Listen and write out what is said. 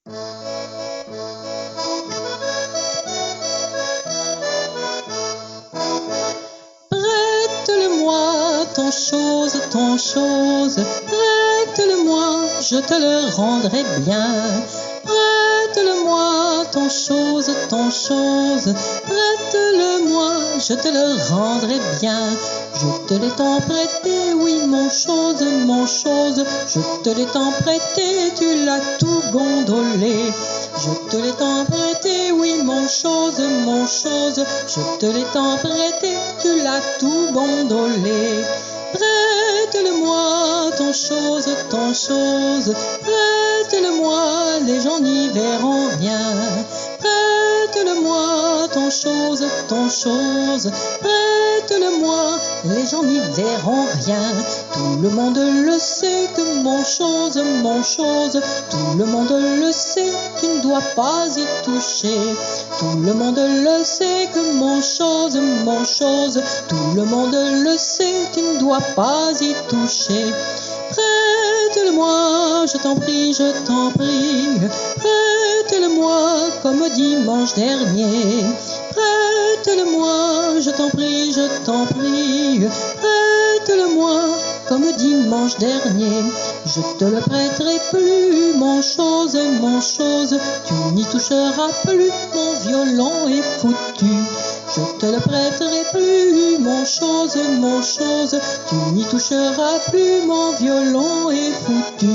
Prête-le-moi, ton chose, prête-le-moi, je te le rendrai bien. Prête-le-moi, ton chose, prête-le-moi, je te le rendrai bien. Je te l'ai tant prêté, oui, mon chose, je te l'ai tant prêté, tu l'as tout gondolé. Je te l'ai tant prêté, oui, mon chose, je te l'ai tant prêté, tu l'as tout gondolé. Prête-le-moi, ton chose, prête-le-moi, les gens n'y verront rien. Prête-le-moi, ton chose, prête-le-moi, les gens n'y verront rien. Tout le monde le sait que mon chose, tout le monde le sait, tu ne dois pas y toucher. Tout le monde le sait que mon chose, tout le monde le sait, tu ne dois pas y toucher. Prête-le-moi, je t'en prie, prête-le-moi comme dimanche dernier. Prête-le-moi, je t'en prie, prête-le-moi comme dimanche dernier. Je te le prêterai plus, mon chose, tu n'y toucheras plus, mon violon est foutu. Je te le prêterai plus, mon chose, tu n'y toucheras plus, mon violon est foutu.